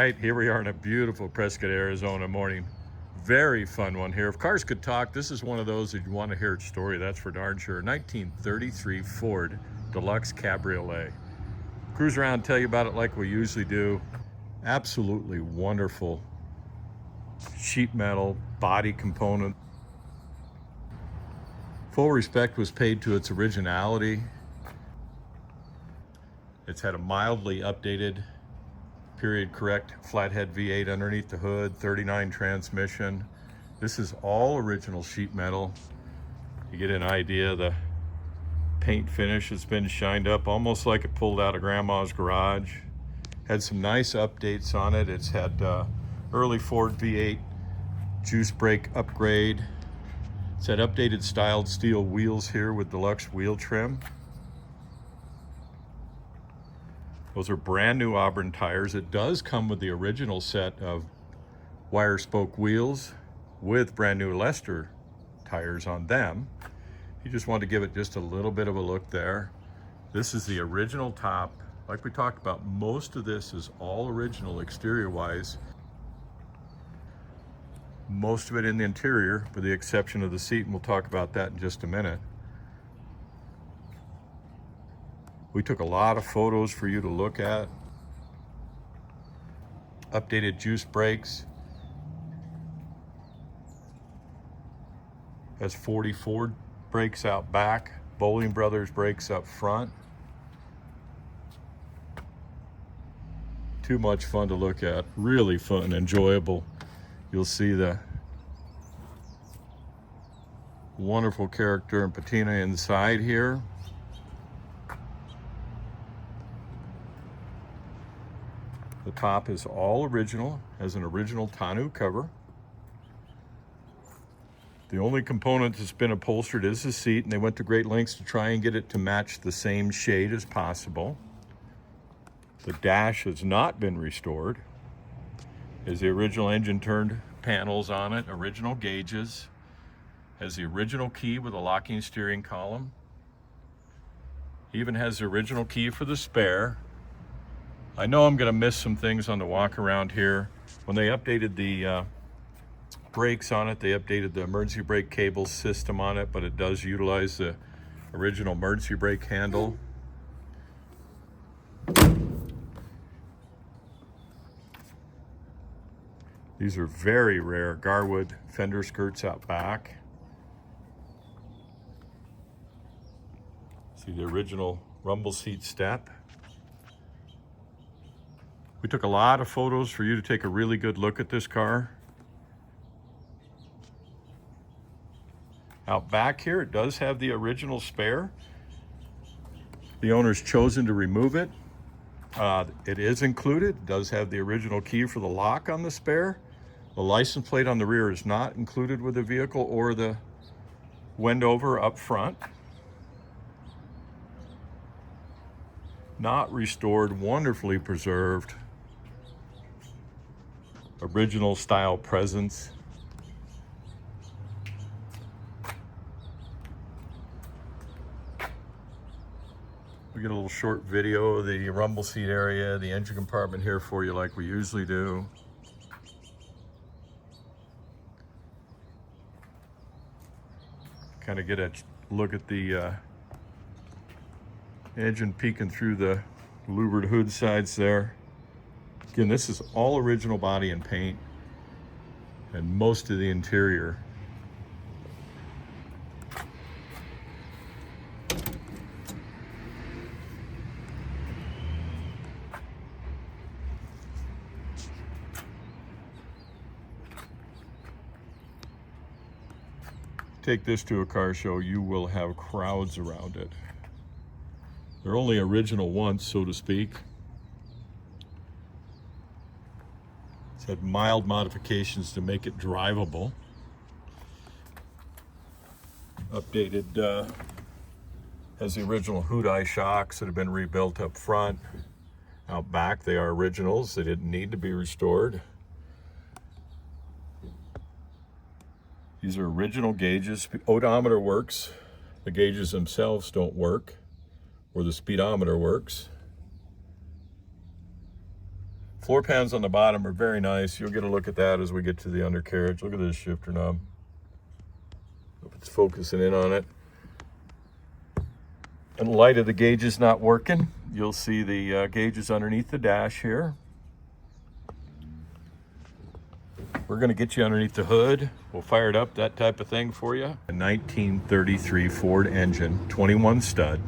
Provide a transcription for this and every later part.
right, here we are in a beautiful Prescott, Arizona morning. Very fun one here. If cars could talk, this is one of those that you want to hear its story, that's for darn sure. 1933 Ford Deluxe Cabriolet. Cruise around, tell you about it like we usually do. Absolutely wonderful sheet metal body component. Full respect was paid to its originality. It's had a mildly updated, period correct flathead V8 underneath the hood, 39 transmission. This is all original sheet metal. You get an idea of the paint finish. It's been shined up almost like it pulled out of grandma's garage. Had some nice updates on it. It's had early Ford V8 juice brake upgrade. It's had updated styled steel wheels here with deluxe wheel trim. Those are brand new Auburn tires. It does come with the original set of wire spoke wheels with brand new Lester tires on them. You just want to give it just a little bit of a look there. This is the original top. Like we talked about, most of this is all original exterior wise. Most of it in the interior, with the exception of the seat, and we'll talk about that in just a minute. We took a lot of photos for you to look at. Updated juice brakes. Has 40 Ford brakes out back, Bowling Brothers brakes up front. Too much fun to look at, really fun and enjoyable. You'll see the wonderful Character and Patina inside here. The top is all original, has an original tonneau cover. The only component that's been upholstered is the seat, and they went to great lengths to try and get it to match the same shade as possible. The dash has not been restored. Has the original engine turned panels on it, original gauges. Has the original key with a locking steering column. Even has the original key for the spare. I know I'm going to miss some things on the walk around here. When they updated the brakes on it, they updated the emergency brake cable system on it, but it does utilize the original emergency brake handle. These are very rare Garwood fender skirts out back. See the original rumble seat step. We took a lot of photos for you to take a really good look at this car. Out back here, it does have the original spare. The owner's chosen to remove it. It is included. It does have the original key for the lock on the spare. The license plate on the rear is not included with the vehicle or the Wendover up front. Not restored, wonderfully preserved. Original style presence. We get a little short video of the rumble seat area, the engine compartment here for you like we usually do. Kind of get a look at the engine peeking through the louvered hood sides there. Again, this is all original body and paint, and most of the interior. Take this to a car show, you will have crowds around it. They're only original once, so to speak. It's had mild modifications to make it drivable. Updated, has the original hood eye shocks that have been rebuilt up front. Out back, they are originals. They didn't need to be restored. These are original gauges. Odometer works. The gauges themselves don't work, or the speedometer works. Floor pans on the bottom are very nice. You'll get a look at that as we get to the undercarriage. Look at this shifter knob. Hope it's focusing in on it. In light of the gauges not working, you'll see the gauges underneath the dash here. We're gonna get you underneath the hood. We'll fire it up, that type of thing for you. A 1933 Ford engine, 21 stud.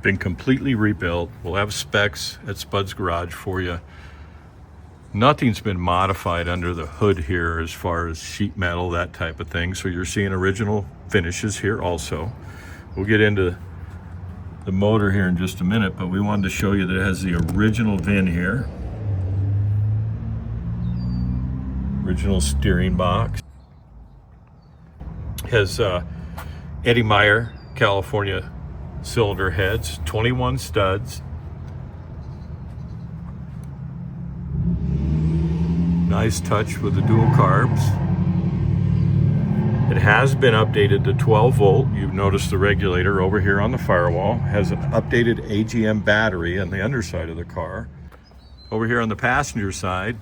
Been completely rebuilt. We'll have specs at Spud's Garage for you. Nothing's been modified under the hood here as far as sheet metal, that type of thing. So you're seeing original finishes here also. We'll get into the motor here in just a minute, but we wanted to show you that it has the original VIN here. Original steering box. Has Eddie Meyer, California cylinder heads, 21 studs. Nice touch with the dual carbs. It has been updated to 12 volt. You've noticed the regulator over here on the firewall. Has an updated AGM battery on the underside of the car. Over here on the passenger side,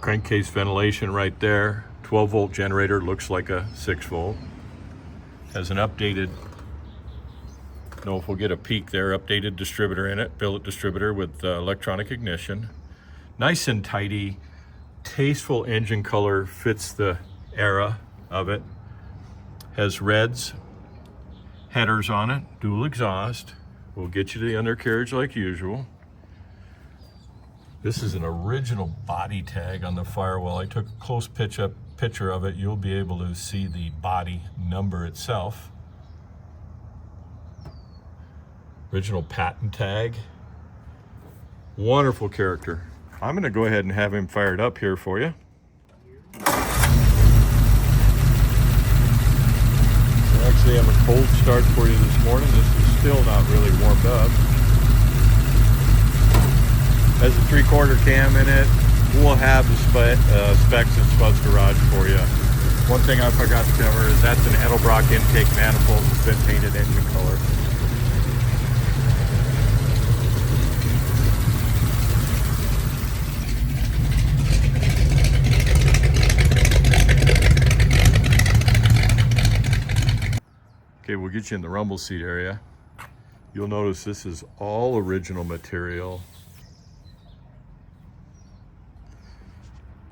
crankcase ventilation right there. 12 volt generator, looks like a 6 volt. Has an updated, know if we'll get a peek there, updated distributor in it, billet distributor with electronic ignition. Nice and tidy, tasteful engine color, fits the era of it. Has reds, headers on it, dual exhaust. We'll get you to the undercarriage like usual. This is an original body tag on the firewall. I took a close picture of it. You'll be able to see the body number itself. Original patent tag. Wonderful character. I'm gonna go ahead and have him fired up here for you. We actually have a cold start for you this morning. This is still not really warmed up. Has a 3/4 cam in it. We'll have the specs at Spud's Garage for you. One thing I forgot to cover is that's an Edelbrock intake manifold. It's been painted engine color. Okay, we'll get you in the rumble seat area. You'll notice this is all original material.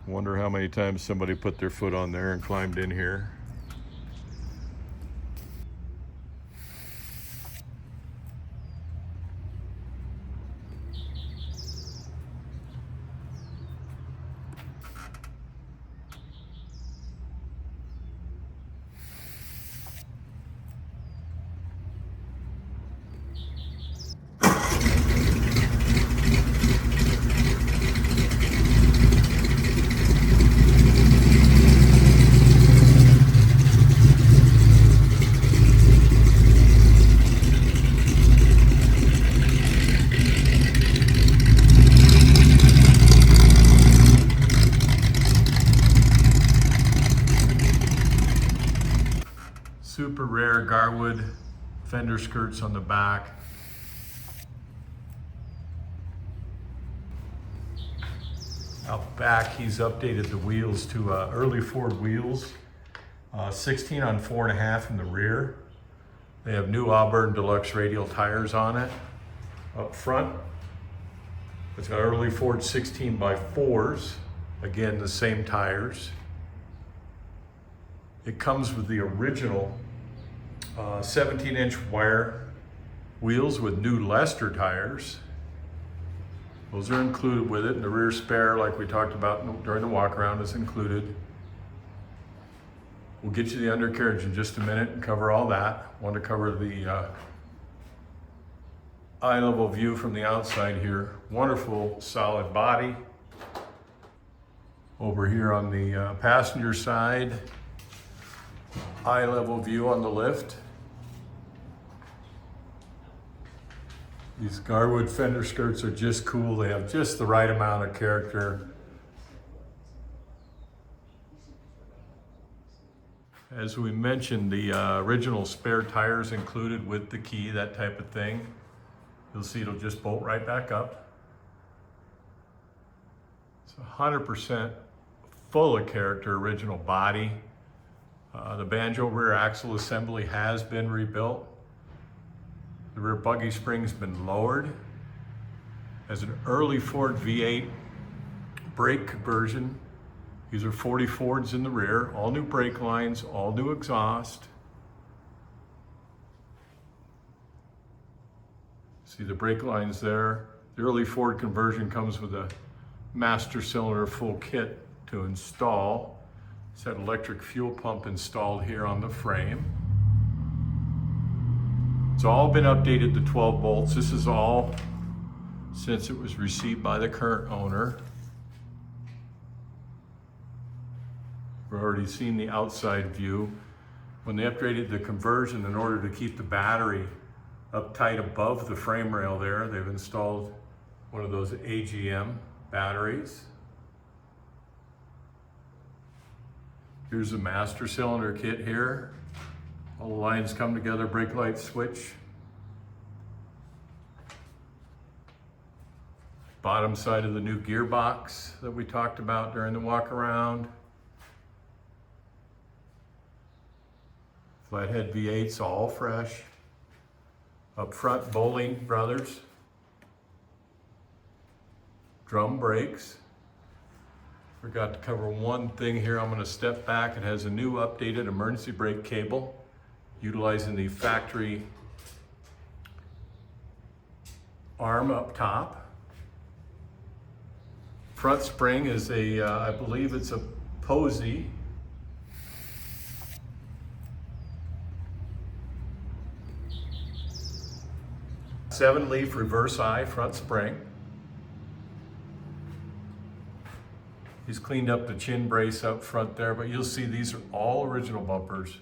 Wonder how many times somebody put their foot on there and climbed in here. Super rare Garwood fender skirts on the back. Out back, he's updated the wheels to early Ford wheels, 16 on 4.5 in the rear. They have new Auburn Deluxe Radial tires on it. Up front, it's got early Ford 16x4s. Again, the same tires. It comes with the original 17-inch wire wheels with new Lester tires. Those are included with it, and the rear spare, like we talked about during the walk around, is included. We'll get you the undercarriage in just a minute and cover all that. Want to cover the eye level view from the outside here. Wonderful solid body. Over here on the passenger side, eye level view on the lift. These Garwood fender skirts are just cool. They have just the right amount of character. As we mentioned, the original spare tires included with the key, that type of thing. You'll see it'll just bolt right back up. It's 100% full of character, original body. The banjo rear axle assembly has been rebuilt. The rear buggy spring's been lowered. As an early Ford V8 brake conversion. These are 40 Fords in the rear, all new brake lines, all new exhaust. See the brake lines there. The early Ford conversion comes with a master cylinder full kit to install. It's that electric fuel pump installed here on the frame. It's all been updated to 12 volts. This is all since it was received by the current owner. We've already seen the outside view. When they upgraded the conversion, in order to keep the battery up tight above the frame rail there, they've installed one of those AGM batteries. Here's the master cylinder kit here. All the lines come together, brake light switch. Bottom side of the new gearbox that we talked about during the walk around. Flathead V8's all fresh. Up front, Bowling Brothers. Drum brakes. Forgot to cover one thing here. I'm going to step back. It has a new updated emergency brake cable utilizing the factory arm up top. Front spring is a, I believe it's a Posey. Seven-leaf reverse eye front spring. He's cleaned up the chin brace up front there, but you'll see these are all original bumpers.